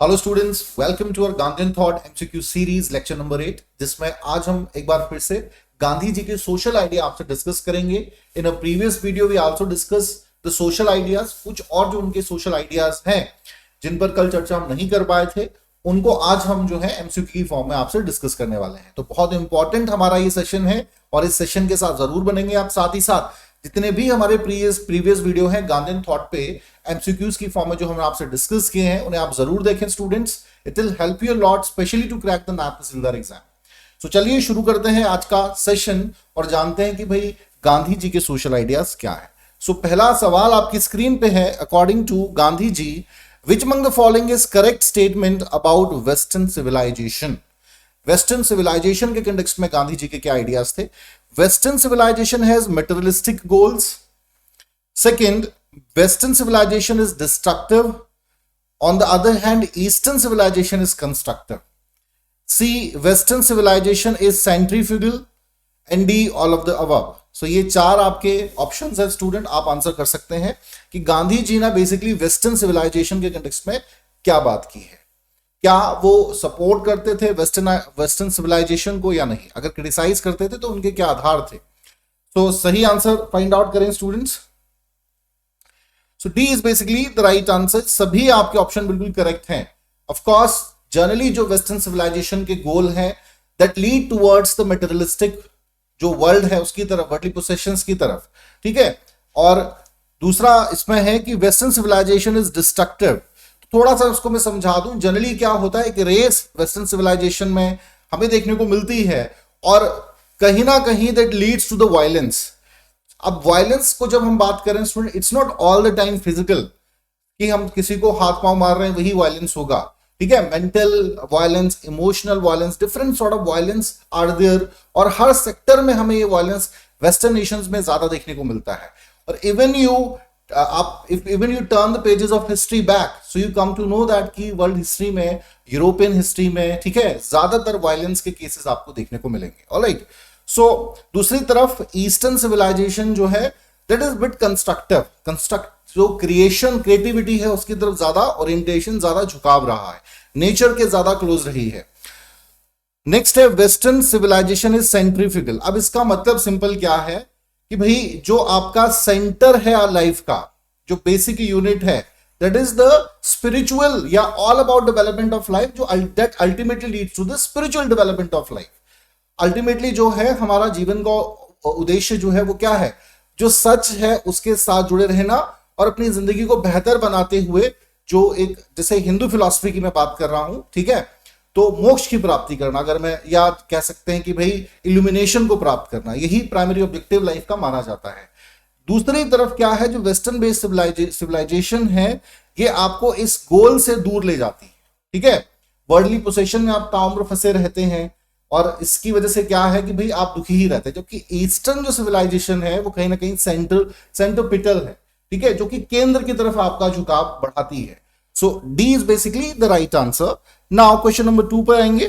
Hello students, welcome to our Gandhi thought MCQ series lecture number 8, जिसमें आज हम एक बार फिर से गांधी जी के सोशल आइडिया आपसे डिस्कस करेंगे। In a previous video we also discuss the social ideas. कुछ और जो उनके सोशल आइडियाज हैं जिन पर कल चर्चा हम नहीं कर पाए थे, उनको आज हम जो है एमसीक्यू की फॉर्म में आपसे डिस्कस करने वाले हैं। तो बहुत इंपॉर्टेंट हमारा ये सेशन है और इस सेशन के साथ जरूर बनेंगे आप। साथ ही साथ जितने भी हमारे प्रीवियस वीडियो हैं गांधी थॉट पे एमसीक्यूज की फॉर्म में जो हमने आपसे डिस्कस किए हैं, उन्हें आप जरूर देखें students. It will help you lot specially to crack the naib tehsildar exam. तो चलिए शुरू करते हैं आज का सेशन और जानते हैं कि भाई गांधी जी के सोशल आइडियाज क्या है। सो पहला सवाल आपकी स्क्रीन पे है। According to Gandhi ji, which among the following is correct statement about western civilization. Western civilization के कंटेक्स्ट में गांधी जी के क्या आइडियाज थे? Western civilization has materialistic goals. Second, western civilization is destructive. On the other hand, eastern civilization is constructive. C, western civilization is centrifugal. And D, all of the above. So ये चार आपके options है student, आप answer कर सकते हैं कि गांधी जी ने बेसिकली वेस्टर्न सिविलाइजेशन के कंटेक्स्ट में क्या बात की है। क्या वो सपोर्ट करते थे वेस्टर्न सिविलाइजेशन को या नहीं? अगर क्रिटिसाइज करते थे तो उनके क्या आधार थे? तो सही आंसर फाइंड आउट करें students. So D is basically the right answer. सभी आपके ऑप्शन बिल्कुल करेक्ट हैं। ऑफ कोर्स जनरली जो वेस्टर्न सिविलाइजेशन के गोल हैं that lead towards the materialistic जो वर्ल्ड है उसकी तरफ, वर्ल्डली पोसेशंस की तरफ, ठीक है। और दूसरा इसमें है कि वेस्टर्न सिविलाइजेशन इज डिस्ट्रक्टिव। थोड़ा सा उसको मैं समझा दूं। जनरली क्या होता है कि रेस वेस्टर्न सिविलाइजेशन में हमें देखने को मिलती है और कहीं ना कहीं that leads to the violence. अब वायलेंस को जब हम बात करें student, it's not all the time physical कि हम किसी को हाथ पांव मार रहे हैं वही वायलेंस होगा, ठीक है। Mental violence, emotional violence, different sort of violence are there और हर सेक्टर में हमें ये वायलेंस वेस्टर्न नेशंस में ज्यादा देखने को मिलता है। और even you even you turn the pages of history back, so you come to know that कि वर्ल्ड हिस्ट्री में, यूरोपियन हिस्ट्री में, ठीक है, ज्यादातर वायलेंस के केसेस आपको देखने को मिलेंगे। ऑलराइट। सो दूसरी तरफ ईस्टर्न सिविलाइजेशन जो है दैट इज बिट कंस्ट्रक्टिव। जो क्रिएटिविटी है उसकी तरफ ज्यादा ओरिएंटेशन, ज्यादा झुकाव रहा है, नेचर के ज्यादा क्लोज रही है। नेक्स्ट है वेस्टर्न सिविलाइजेशन इज सेंट्रीफ्यूगल। अब इसका मतलब सिंपल क्या है कि भाई जो आपका सेंटर है लाइफ का, जो बेसिक यूनिट है, दैट इज द स्पिरिचुअल या all about development of life, जो that ultimately leads to the spiritual development of life. Ultimately जो है हमारा जीवन का उद्देश्य जो है वो क्या है? जो सच है उसके साथ जुड़े रहना और अपनी जिंदगी को बेहतर बनाते हुए, जो एक जैसे हिंदू फिलॉसफी की मैं बात कर रहा हूं, ठीक है, तो मोक्ष की प्राप्ति करना, अगर मैं या कह सकते हैं कि भाई इल्यूमिनेशन को प्राप्त करना, यही प्राइमरी ऑब्जेक्टिव लाइफ का माना जाता है। दूसरी तरफ क्या है, जो वेस्टर्न बेस्ड सिविलाइजेशन है, ये आपको इस गोल से दूर ले जाती है, ठीक है। वर्ल्डली पोसेशन में आप ताउम्र फंसे रहते हैं और इसकी वजह से क्या है कि भाई आप दुखी ही रहते हैं। जबकि ईस्टर्न जो सिविलाइजेशन है वो कहीं ना कहीं सेंट्रोपिटल है, ठीक है, जो कि केंद्र की तरफ आपका झुकाव बढ़ाती है। So D is basically the right answer. Now question number 2 पर आएंगे।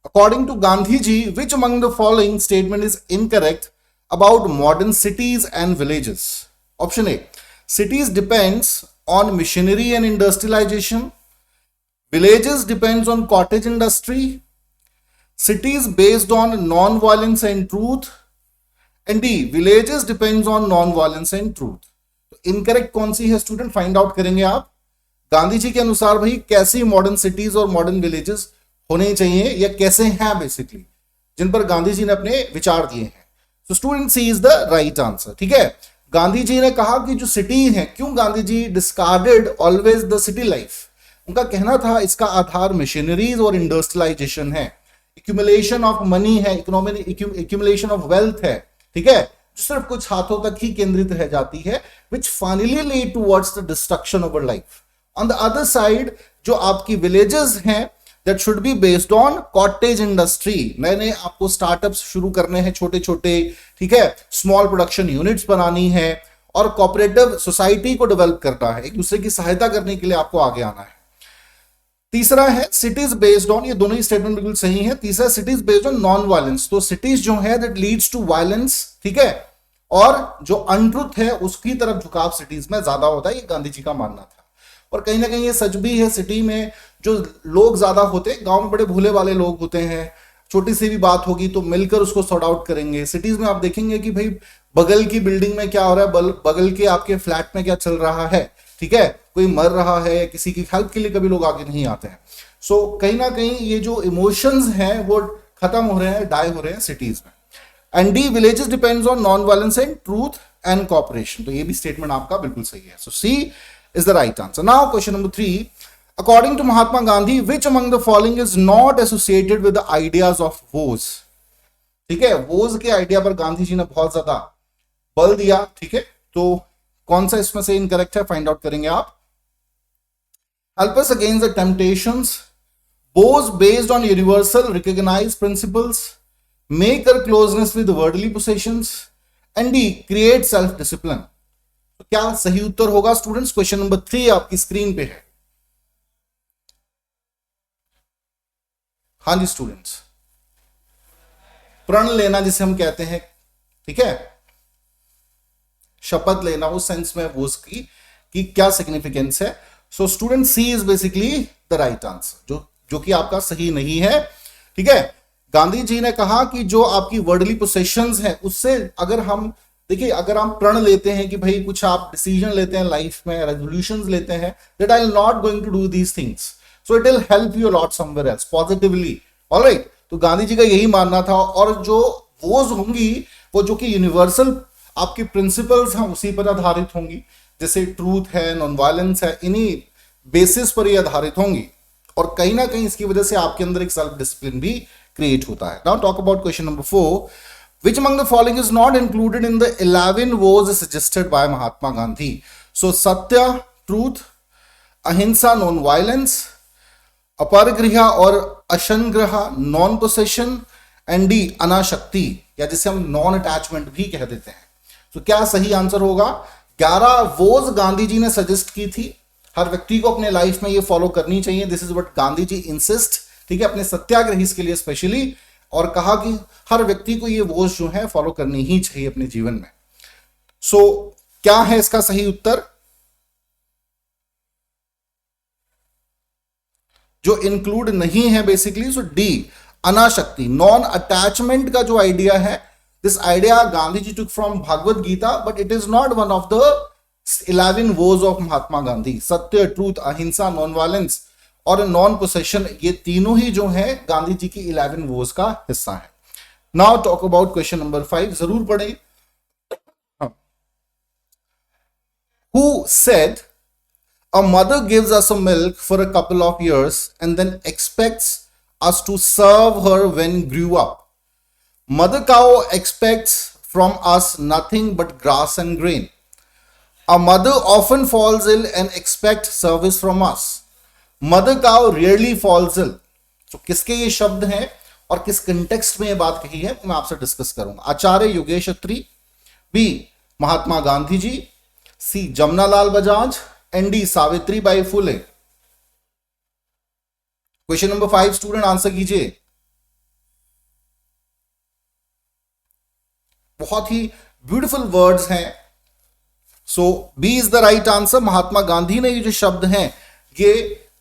According to Gandhi ji, which among the following statement is incorrect about modern cities and villages? Option A, cities depends on machinery and industrialization. Villages depends on cottage industry. Cities based on non-violence and truth. And D, villages depends on non-violence and truth. Incorrect कौन सी है student? Find out करेंगे आप। गांधी जी के अनुसार भाई कैसी modern cities और modern villages होने चाहिए या कैसे हैं बेसिकली, जिन पर गांधी जी ने अपने विचार दिए हैं। So student C is the right answer, ठीक है। गांधी जी ने कहा कि जो सिटी है, क्यों Gandhi ji discarded always the city life? उनका कहना था इसका आधार मशीनरीज और इंडस्ट्रियलाइजेशन है, एक्यूमुलेशन ऑफ मनी है, एक्यूमुलेशन ऑफ वेल्थ है, ठीक है, जो सिर्फ कुछ हाथों तक ही केंद्रित रह जाती है, which finally lead towards the destruction of life. On the other side, जो आपकी विलेजेस हैं that should be based on cottage industry, नए आपको स्टार्टअप्स शुरू करने हैं छोटे छोटे, ठीक है, स्मॉल प्रोडक्शन यूनिट्स बनानी है और कोऑपरेटिव सोसाइटी को डेवलप करना है, एक दूसरे की सहायता करने के लिए आपको आगे आना है। तीसरा है सिटीज बेस्ड ऑन, ये दोनों ही स्टेटमेंट बिल्कुल सही है। तीसरा cities based on non violence, तो सिटीज जो है दैट लीड्स टू वायलेंस, ठीक है, और जो अनट्रुथ है उसकी तरफ झुकाव सिटीज में ज्यादा होता है, ये गांधी जी का मानना था। और कहीं ना कहीं ये सच भी है। सिटी में जो लोग ज्यादा होते हैं, गांव में बड़े भोले वाले लोग होते हैं, छोटी सी भी बात होगी तो मिलकर उसको सॉर्ट आउट करेंगे। सिटीज में आप देखेंगे कि भाई बगल की बिल्डिंग में क्या हो रहा है, बगल के आपके फ्लैट में क्या चल रहा है, ठीक है, कोई मर रहा है या किसी की हेल्प के लिए कभी लोग आगे नहीं आते हैं। सो कहीं ना कहीं ये जो इमोशंस हैं वो खत्म हो रहे हैं, डाई हो रहे हैं सिटीज में। And D, villages depends on non violence and truth and cooperation. तो ये भी स्टेटमेंट आपका बिल्कुल सही है। So C is the right answer. Now question number 3, according to Mahatma Gandhi, which among the following is not associated with the ideas of Woz? ठीक है, was के आइडिया पर गांधी जी ने बहुत ज्यादा बल दिया, ठीक है, तो कौन सा इसमें से इनकरेक्ट है फाइंड आउट करेंगे आप। Help us against the temptations. Woz based on universal recognized principles, make her closeness with worldly possessions, and D, create self discipline. तो क्या सही उत्तर होगा स्टूडेंट्स? क्वेश्चन नंबर 3 आपकी स्क्रीन पे है। हाँ जी स्टूडेंट्स, प्रण लेना जिसे हम कहते हैं, ठीक है, शपथ लेना, उस सेंस में वो उसकी कि क्या सिग्निफिकेंस है। So student C is basically the right answer, जो कि आपका सही नहीं है, ठीक है। गांधी जी ने कहा कि जो आपकी वर्ल्डली पोसेशंस है उससे अगर हम देखिए, अगर हम प्रण लेते हैं कि भाई कुछ आप डिसीजन लेते हैं लाइफ में, रेजोल्यूशंस लेते हैं, that I am not going to do these things, so it will help you lot somewhere else positively, alright. तो गांधी जी का यही मानना था। और जो वोज होंगी वो जो कि यूनिवर्सल आपकी प्रिंसिपल्स हैं उसी पर आधारित होंगी, जैसे ट्रूथ है, नॉन वायलेंस है, इन्हीं बेसिस पर ही आधारित होंगी। और कहीं ना कहीं इसकी वजह से आपके अंदर एक सेल्फ डिसिप्लिन भी क्रिएट होता है। Now talk about question number 4, which among the following is not included in the 11 woes suggested by Mahatma Gandhi? So satya, truth, ahimsa, non-violence, अपरगृह और असंग्रह, नॉन पोसेशन, एंड डी, अनाशक्ति, या जिसे हम नॉन अटैचमेंट भी कह देते हैं। तो क्या सही आंसर होगा? 11 वोज गांधी जी ने सजेस्ट की थी, हर व्यक्ति को अपने लाइफ में ये फॉलो करनी चाहिए। This is what Gandhi ji insist, ठीक है, अपने सत्याग्रही के लिए स्पेशली, और कहा कि हर व्यक्ति को ये वोज जो है फॉलो करनी ही चाहिए अपने जीवन में। सो क्या है इसका सही उत्तर? जो इंक्लूड नहीं है बेसिकली, सो डी, अनाशक्ति, नॉन अटैचमेंट का जो आइडिया है, this idea Gandhi ji took from Bhagavad Gita, but it is not one of the 11 vows of Mahatma Gandhi. सत्य, ट्रूथ, अहिंसा, नॉन वायलेंस और नॉन पोसेशन, ये तीनों ही जो है गांधी जी की 11 वोज का हिस्सा है। Now talk about question number 5, जरूर पढ़ें। Who said a mother gives us a milk for a couple of years and then expects us to serve her when grew up? Mother cow expects from us nothing but grass and grain. A mother often falls ill and expects service from us. Mother cow rarely falls ill. तो किसके ये शब्द हैं और किस context में ये बात कही है मैं आपसे डिस्कस करूंगा। Acharya Yogesh Atri, B Mahatma Gandhi ji, C Jamnalal Bajaj, and D Savitri Bai Phule. Question number 5 student answer कीजिए। बहुत ही ब्यूटीफुल वर्ड्स हैं। So B is the right answer. Mahatma Gandhi ने ये जो शब्द हैं ये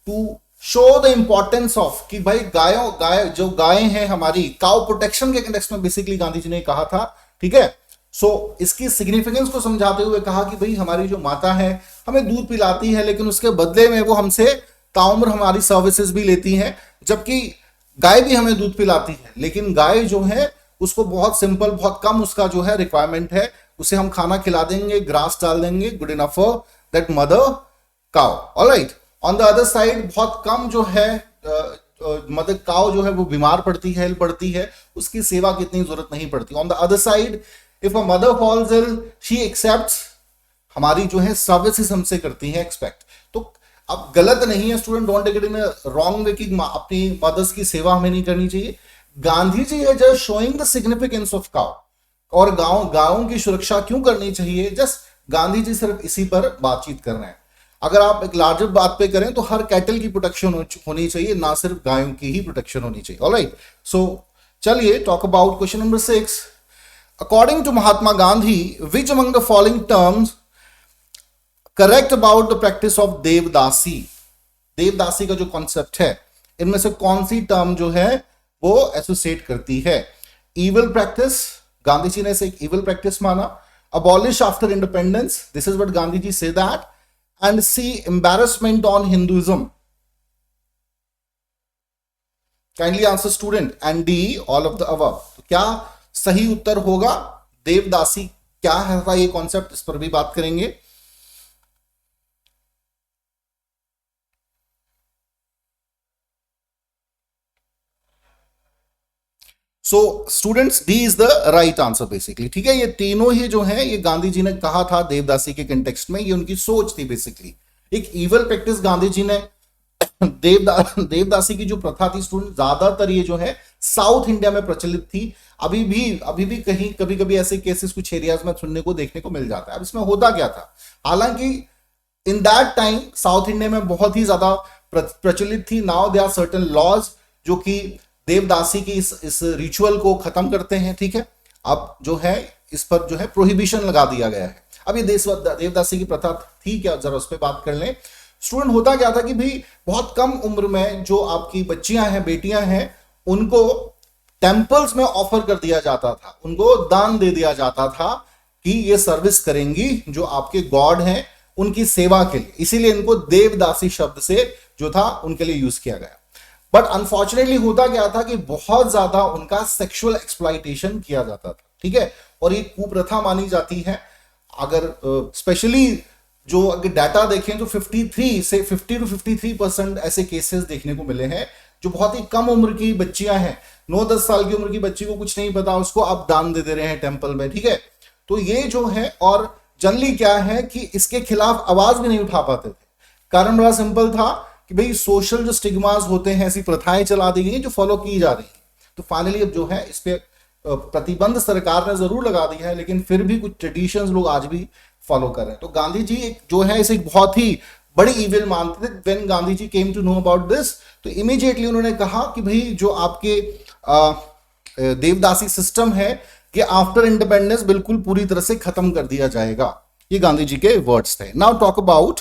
to show the importance of कि भाई जो गायें हैं हमारी, काउ प्रोटेक्शन के कंटेक्स्ट में बेसिकली गांधी जी ने कहा था, ठीक है। सो इसकी सिग्निफिकेंस को समझाते हुए कहा कि भाई हमारी जो माता है हमें दूध पिलाती है, लेकिन उसके बदले में वो हमसे ताउम्र हमारी सर्विसेज भी लेती है, जबकि गाय भी हमें दूध पिलाती है, लेकिन गाय जो है उसको बहुत सिंपल, बहुत कम उसका जो है रिक्वायरमेंट है, उसे हम खाना खिला देंगे, ग्रास डाल देंगे, good enough for that mother cow, alright. On the other side बहुत कम जो है मदर काउ जो है वो बीमार पड़ती है, पड़ती है, उसकी सेवा की इतनी जरूरत नहीं पड़ती। On the other side if a mother falls ill she accepts, हमारी जो है सर्विसेज हमसे करती है एक्सपेक्ट। तो अब गलत नहीं है student, don't take it in wrong way कि अपनी मदर्स की सेवा हमें नहीं करनी चाहिए। गांधी जी है just showing the significance of cow, और गायों की सुरक्षा क्यों करनी चाहिए, जस्ट गांधी जी सिर्फ इसी पर बातचीत कर रहे हैं। अगर आप एक लार्जर बात पे करें तो हर कैटल की प्रोटेक्शन होनी चाहिए, ना सिर्फ गायों की ही प्रोटेक्शन होनी चाहिए, ऑलराइट। सो चलिए talk about question number 6। According to Mahatma Gandhi, which among the following terms correct about the practice of devadasi? Devadasi का जो कॉन्सेप्ट है, इनमें से कौन सी टर्म जो है वो एसोसिएट करती है? इविल प्रैक्टिस, गांधी जी ने इसे एक इविल प्रैक्टिस माना. Abolish after independence, this is what Gandhi ji से that. And C, embarrassment on Hinduism. Kindly answer student. And D, all of the above. तो क्या सही उत्तर होगा? देवदासी क्या है ये कॉन्सेप्ट, इस पर भी बात करेंगे. So students, D is the right answer basically. ठीक है, ये तीनों ही जो है ये गांधी जी ने कहा था देवदासी के कंटेक्स्ट में, ये उनकी सोच थी बेसिकली. एक इवल प्रैक्टिस गांधी जी ने, देवदासी की जो प्रथा थी स्टूडेंट, ज्यादातर ये जो है साउथ इंडिया में प्रचलित थी. अभी भी कहीं कभी कभी ऐसे केसेस कुछ एरियाज में सुनने को देखने को मिल जाता है. अब इसमें होता क्या था, हालांकि in that time south India में बहुत ही ज्यादा प्रचलित थी. Now they are certain laws जो कि देवदासी की इस रिचुअल को खत्म करते हैं. ठीक है, अब जो है इस पर जो है प्रोहिबिशन लगा दिया गया है. अब ये देवदासी की प्रथा थी क्या, जरा उस पर बात कर लें. स्टूडेंट, होता क्या था कि भाई बहुत कम उम्र में जो आपकी बच्चियां हैं, बेटियां हैं, उनको टेम्पल्स में ऑफर कर दिया जाता था, उनको दान दे दिया जाता था कि ये सर्विस करेंगी जो आपके गॉड हैं उनकी सेवा के लिए. इसीलिए इनको देवदासी शब्द से जो था उनके लिए यूज किया गया. बट अनफॉर्चुनेटली होता क्या था कि बहुत ज्यादा उनका सेक्सुअल एक्सप्लॉइटेशन किया जाता था. ठीक है, और ये कुप्रथा मानी जाती है. अगर स्पेशली जो अगर डाटा देखें तो 50 to 53% ऐसे केसेस देखने को मिले हैं जो बहुत ही कम उम्र की बच्चियां हैं, 9-10 साल की उम्र की बच्ची को कुछ नहीं पता, उसको आप दान दे रहे हैं टेंपल में. ठीक है, तो ये जो है, और जनरली क्या है कि इसके खिलाफ आवाज भी नहीं उठा पाते थे. कारण बड़ा सिंपल था कि भाई सोशल जो स्टिग्मास होते हैं, ऐसी प्रथाएं चला दी गई जो फॉलो की जा रही है. तो फाइनली अब जो है इस पे प्रतिबंध सरकार ने जरूर लगा दिया है, लेकिन फिर भी कुछ ट्रेडिशंस लोग आज भी फॉलो कर रहे हैं. तो गांधी जी जो है इसे एक बहुत ही बड़ी इविल मानते थे. When Gandhi ji came to know about this, तो इमीडिएटली उन्होंने कहा कि भाई जो आपके देवदासी सिस्टम है कि आफ्टर इंडिपेंडेंस बिल्कुल पूरी तरह से खत्म कर दिया जाएगा. ये गांधी जी के वर्ड्स थे. Now talk about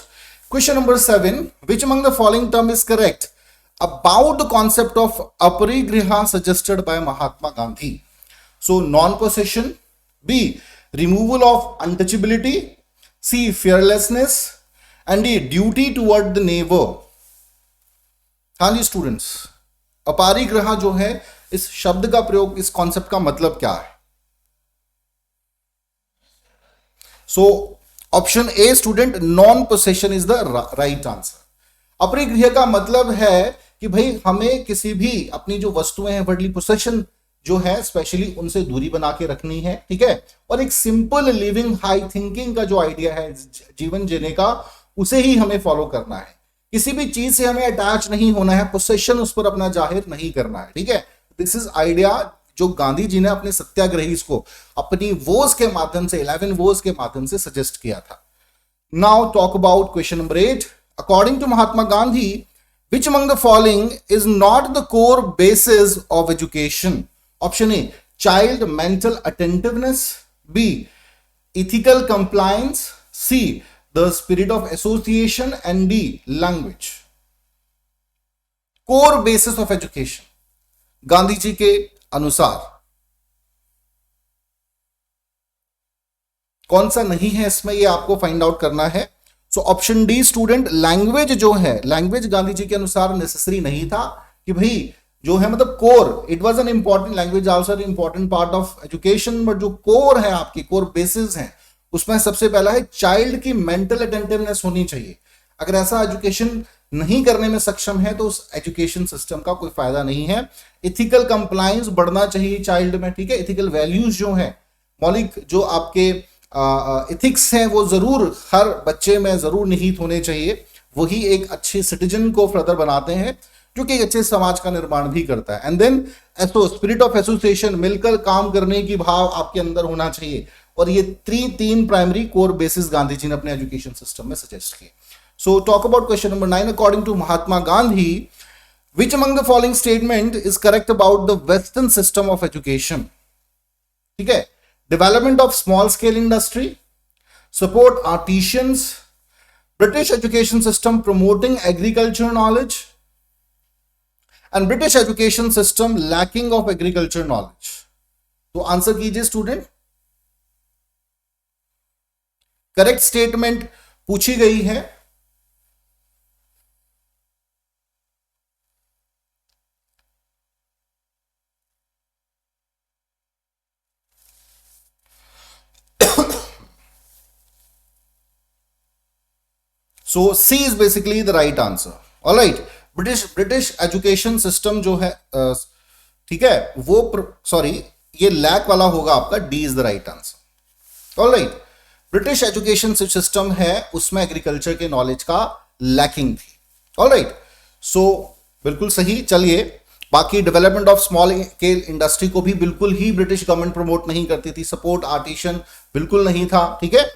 question number 7. Which among the following term is correct about the concept of aparigraha suggested by Mahatma Gandhi? So non-possession, B, removal of untouchability, C, fearlessness, and D, duty toward the neighbor. हाँ जी students, अपरिग्रह जो है इस शब्द का प्रयोग, इस कॉन्सेप्ट का मतलब क्या है? So option A student, non possession is the right answer. अपरिग्रह का मतलब है कि भाई हमें किसी भी अपनी जो वस्तुएं हैं, वर्ल्डली पोसेशन जो है, स्पेशली उनसे दूरी बना के रखनी है. ठीक है, और एक सिंपल लिविंग हाई थिंकिंग का जो आइडिया है जीवन जीने का, उसे ही हमें फॉलो करना है. किसी भी चीज से हमें अटैच नहीं होना है, पोसेशन उस पर अपना जाहिर नहीं करना है. ठीक है, दिस इज आइडिया जो गांधी जी ने अपने सत्याग्रही को अपनी वोज के माध्यम से, 11 वोज के माध्यम से सजेस्ट किया था. Now talk about question number 8. According to Mahatma Gandhi, which among the following is not the core basis of education? Option A, child mental attentiveness, B, ethical compliance, C, the spirit of association, and D, language. core basis of education Gandhi ji के अनुसार कौन सा नहीं है इसमें, ये आपको find out करना है. So option dear student, language जो है, लैंग्वेज गांधी जी के अनुसार नेसेसरी नहीं था कि भाई जो है मतलब core, it was an important language also an important part of education, but जो कोर है आपकी, कोर बेसिस है, उसमें सबसे पहला है चाइल्ड की मेंटल अटेंटिवनेस होनी चाहिए. अगर ऐसा एजुकेशन नहीं करने में सक्षम है तो उस एजुकेशन सिस्टम का कोई फायदा नहीं है. इथिकल कंप्लायंस बढ़ना चाहिए चाइल्ड में. ठीक है, इथिकल वैल्यूज जो है, मौलिक जो आपके इथिक्स हैं, वो जरूर हर बच्चे में जरूर निहित होने चाहिए. वही एक अच्छे सिटीजन को फर्दर बनाते हैं, जो कि एक अच्छे समाज का निर्माण भी करता है. And then spirit of association, मिलकर काम करने की भाव आपके अंदर होना चाहिए. और ये तीन primary core basis Gandhi ji ने अपने एजुकेशन सिस्टम में सजेस्ट किए. So talk about question number 9. According to Mahatma Gandhi, which among the following statement is correct about the western system of education? ठीक है, development of small scale industry, support artisans, British education system promoting agriculture knowledge and British education system lacking of agriculture knowledge. तो answer कीजिए student. Correct statement पूछी गई है. So C is basically the right answer. All right. British education system जो है ठीक है वो सॉरी ये लैक वाला होगा आपका. D is the right answer. All right. British education system है उसमें एग्रीकल्चर के नॉलेज का लैकिंग थी. All right. सो बिल्कुल सही. चलिए बाकी development of small scale industry को भी बिल्कुल ही ब्रिटिश गवर्नमेंट प्रमोट नहीं करती थी. सपोर्ट आर्टिशन बिल्कुल नहीं था. ठीक है.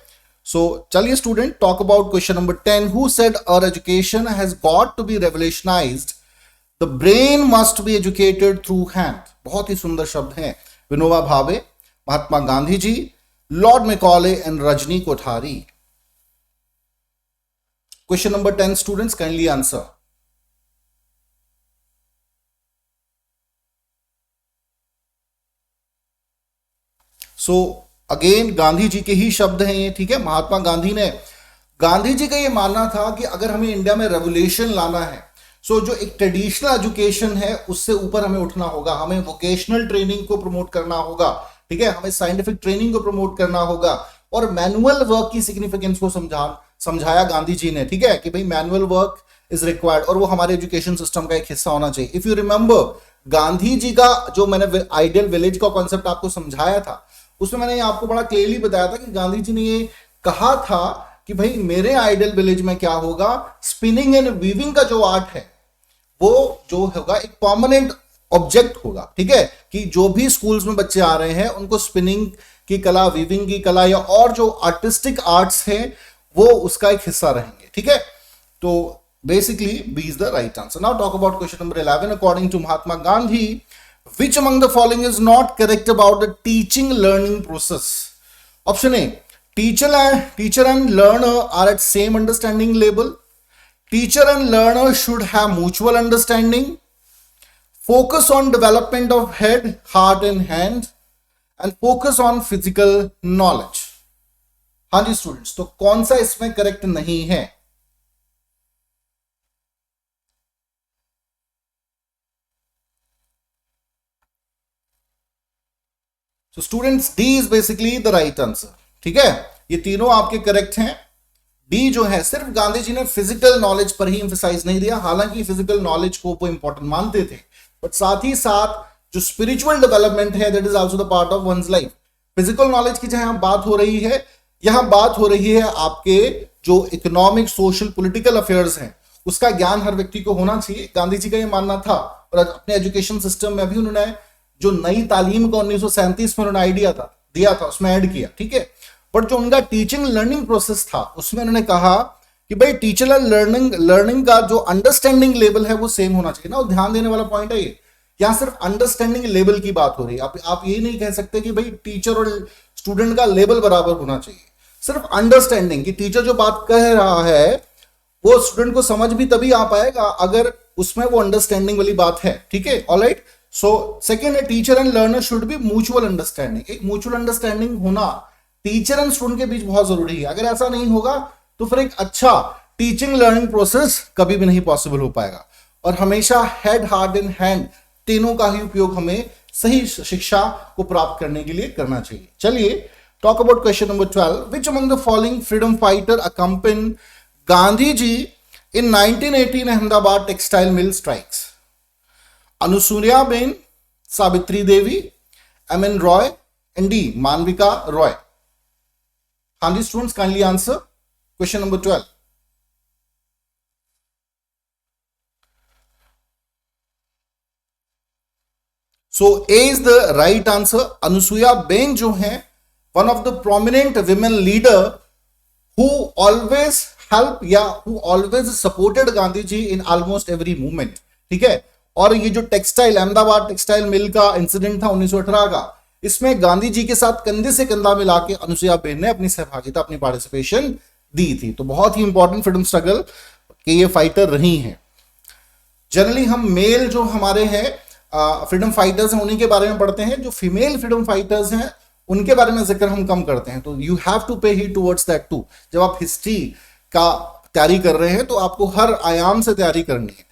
So, चलिए student talk about question number 10. Who said our education has got to be revolutionized? The brain must be educated through hand. बहुत ही सुंदर शब्द हैं. Vinoba Bhave, Mahatma Gandhi ji, Lord Macaulay and Rajni Kothari. Question number 10 students kindly answer. So again Gandhi ji के ही शब्द हैं ये. ठीक है. महात्मा गांधी जी का ये मानना था कि अगर हमें इंडिया में रेवोल्यूशन लाना है सो जो एक ट्रेडिशनल एजुकेशन है उससे ऊपर हमें उठना होगा. हमें वोकेशनल ट्रेनिंग को प्रमोट करना होगा. ठीक है. हमें साइंटिफिक ट्रेनिंग को प्रमोट करना होगा और मैनुअल वर्क की सिग्निफिकेंस को समझाया गांधी जी ने. ठीक है कि भाई मैनुअल वर्क इज रिक्वायर्ड और वो हमारे एजुकेशन सिस्टम का एक हिस्सा होना चाहिए. If you remember Gandhi ji का जो मैंने आइडियल विलेज का कॉन्सेप्ट आपको समझाया था उसमें मैंने आपको बड़ा क्लियरली बताया था कि गांधी जी ने ये कहा था कि भाई मेरे आइडियल विलेज में क्या होगा, स्पिनिंग एंड वीविंग का जो आर्ट है वो जो होगा एक परमानेंट ऑब्जेक्ट होगा. ठीक है कि जो भी स्कूल्स में बच्चे आ रहे हैं उनको स्पिनिंग की कला, वीविंग की कला या और जो आर्टिस्टिक आर्ट्स हैं वो उसका एक हिस्सा रहेंगे. ठीक है. तो basically B is the right answer. Now talk about question number 11. According to Mahatma Gandhi, which among the following is not correct about the teaching learning process? Option A, teacher and learner are at same understanding level. Teacher and learner should have mutual understanding. Focus on development of head, heart and hand, and focus on physical knowledge. हाँ जी students, तो कौन सा इसमें correct नहीं है? So students, D is basically the right answer. ठीक है. ये तीनों आपके करेक्ट हैं. D जो है सिर्फ गांधी जी ने फिजिकल नॉलेज पर ही एम्फसाइज नहीं दिया, हालांकि फिजिकल नॉलेज को वो इंपॉर्टेंट मानते थे, बट साथ ही साथ जो स्पिरिचुअल डेवलपमेंट है that is also the part of one's life. Physical knowledge की जहां बात हो रही है, यहां बात हो रही है आपके जो इकोनॉमिक, सोशल, पॉलिटिकल अफेयर्स हैं उसका ज्ञान हर व्यक्ति को होना चाहिए. गांधी जी का ये मानना था और अपने एजुकेशन सिस्टम में भी उन्होंने जो नई तालीम का 1937 में उन्होंने आइडिया दिया था उसमें ऐड किया. ठीक है. बट जो उनका टीचिंग लर्निंग प्रोसेस था उसमें उन्होंने कहा कि भाई टीचर लर्निंग का जो अंडरस्टैंडिंग लेवल है वो सेम होना चाहिए ना. और ध्यान देने वाला पॉइंट है ये, यहां सिर्फ अंडरस्टैंडिंग लेवल की बात हो रही है. आप ये नहीं कह सकते कि भाई टीचर और स्टूडेंट का लेवल बराबर होना चाहिए. सिर्फ अंडरस्टैंडिंग कि टीचर जो बात कह रहा है वो स्टूडेंट को समझ भी तभी आ पाएगा अगर उसमें वो अंडरस्टैंडिंग वाली बात है. ठीक है. ऑलराइट. सो सेकेंड है teacher and learner should be mutual understanding. एक म्यूचुअल अंडरस्टैंडिंग होना टीचर एंड स्टूडेंट के बीच बहुत जरूरी है. अगर ऐसा नहीं होगा तो फिर एक अच्छा टीचिंग लर्निंग प्रोसेस कभी भी नहीं पॉसिबल हो पाएगा. और हमेशा हेड, हार्ट एंड हैंड तीनों का ही उपयोग हमें सही शिक्षा को प्राप्त करने के लिए करना चाहिए. चलिए talk about question number 12. Which among the following freedom fighter accompanied Gandhi ji in 1918 Ahmedabad textile mill strikes? Anasuya ben, Savitri Devi, M N. Roy and D Malavika Roy. हाँ जी students kindly answer question number 12. So A is the right answer. Anasuya ben जो है one of the prominent women leader who always help या who always supported Gandhi ji in almost every movement. ठीक है. और ये जो टेक्सटाइल अहमदाबाद टेक्सटाइल मिल का इंसिडेंट था 1918 का, इसमें गांधी जी के साथ कंधे से कंधा मिला के अनुसुईया बेन ने अपनी सहभागिता, अपनी पार्टिसिपेशन दी थी। तो बहुत ही इंपॉर्टेंट फ्रीडम स्ट्रगल के ये फाइटर रही हैं। जनरली हम मेल जो हमारे हैं फ्रीडम फाइटर्स हैं उन्हीं के बारे में पढ़ते हैं, जो फीमेल फ्रीडम फाइटर्स हैं उनके बारे में जिक्र हम कम करते हैं। तो यू हैव टू पे ही टुवर्ड्स दैट टू। जब आप हिस्ट्री का तैयारी कर रहे हैं तो आपको हर आयाम से तैयारी करनी है।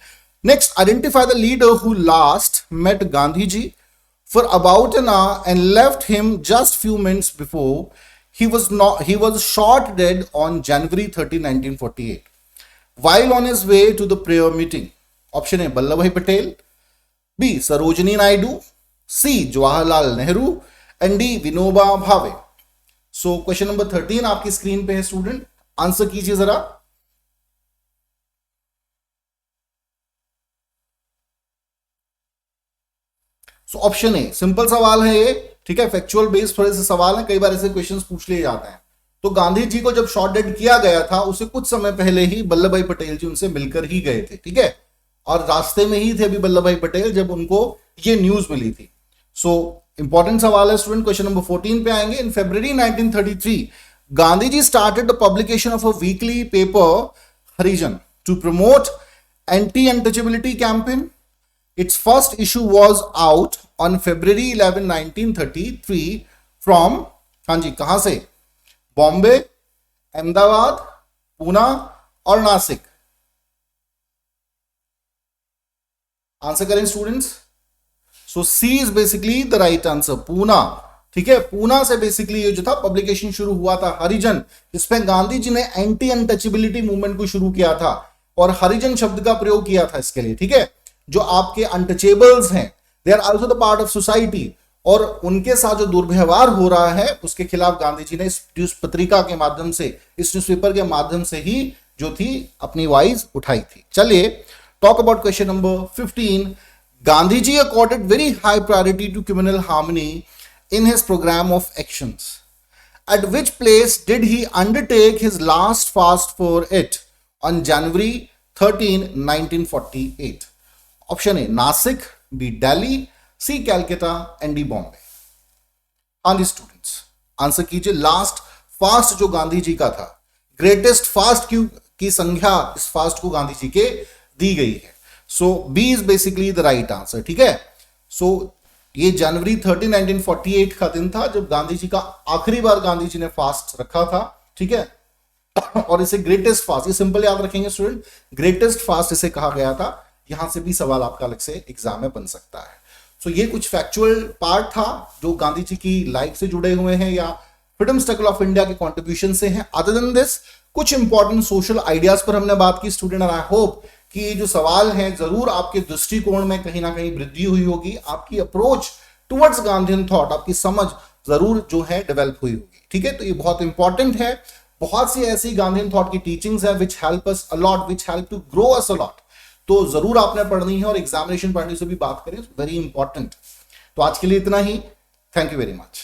Next, identify the leader who last met Gandhi ji for about an hour and left him just few minutes before he was shot dead on January 30, 1948 while on his way to the prayer meeting. Option A, Vallabhbhai Patel, B, Sarojini Naidu, C, Jawaharlal Nehru, and D, Vinoba Bhave. So question number 13 आपकी screen पे है student, answer कीजिए जरा। सो option ए, simple सवाल है ये, ठीक है, फैक्चुअल बेस्ड थोड़े से सवाल है, कई बार ऐसे क्वेश्चंस पूछ लिए जाते हैं। तो गांधी जी को जब शॉट डेड किया गया था उसे कुछ समय पहले ही वल्लभ भाई पटेल जी उनसे मिलकर ही गए थे, ठीक है, और रास्ते में ही थे अभी वल्लभ भाई पटेल जब उनको ये न्यूज मिली थी। सो इंपॉर्टेंट सवाल है स्टूडेंट। क्वेश्चन नंबर 14 पे आएंगे। In February 1933 Gandhi ji started the publication of a weekly paper Harijan to promote anti untouchability campaign. Its first issue was out on February 11, 1933 from, हाँ जी, कहां से? बॉम्बे, अहमदाबाद, पूना और नासिक। आंसर करें students. So C is basically the right answer, Poona, ठीक है। पूना से basically ये जो था पब्लिकेशन शुरू हुआ था हरिजन, जिसमें गांधी जी ने एंटी अनटचेबिलिटी मूवमेंट को शुरू किया था और हरिजन शब्द का प्रयोग किया था इसके लिए, ठीक है। जो आपके अनटचेबल्स हैं, they are also the part of society, और उनके साथ जो दुर्व्यवहार हो रहा है उसके खिलाफ गांधी जी ने इस पत्रिका के माध्यम से, इस न्यूज़पेपर के माध्यम से ही जो थी अपनी वॉइस उठाई थी। चलिए talk about question number 15। Gandhi ji accorded very high priority to communal harmony in his program of actions. At which place did he undertake his last fast for it on January 13, 1948? Option A Nashik, B Delhi, C Calcutta and D Bombay. हाँ जी students, answer कीजिए। Last fast जो गांधी जी का था, greatest fast की संख्या इस fast को गांधी जी के दी गई है। So B is basically the right answer, ठीक है। सो ये January 13, 1948 का दिन था जब गांधी जी का आखिरी बार गांधी जी ने फास्ट रखा था, ठीक है, और इसे ग्रेटेस्ट फास्ट, ये सिंपल याद रखेंगे स्टूडेंट, ग्रेटेस्ट फास्ट इसे कहा गया था। यहां से भी सवाल आपका अलग से एग्जाम में बन सकता है। सो ये कुछ फैक्चुअल पार्ट था जो गांधी जी की लाइफ से जुड़े हुए हैं या फ्रीडम स्ट्रगल ऑफ इंडिया के कंट्रीब्यूशन से हैं। अदर देन दिस कुछ इंपॉर्टेंट सोशल आइडियाज पर हमने बात की स्टूडेंट, और आई होप कि ये जो सवाल हैं जरूर आपके दृष्टिकोण में कहीं ना कहीं वृद्धि हुई होगी, आपकी अप्रोच टुवर्ड्स गांधीयन थॉट, आपकी समझ जरूर जो है डेवलप हुई होगी, ठीक है। तो ये बहुत इंपॉर्टेंट है। बहुत सी ऐसी गांधीयन थॉट की टीचिंग्स है which help us a lot, which help to grow us a lot, तो जरूर आपने पढ़नी है और एग्जामिनेशन पढ़ने से भी बात करें, वेरी इंपॉर्टेंट। तो आज के लिए इतना ही, थैंक यू वेरी मच।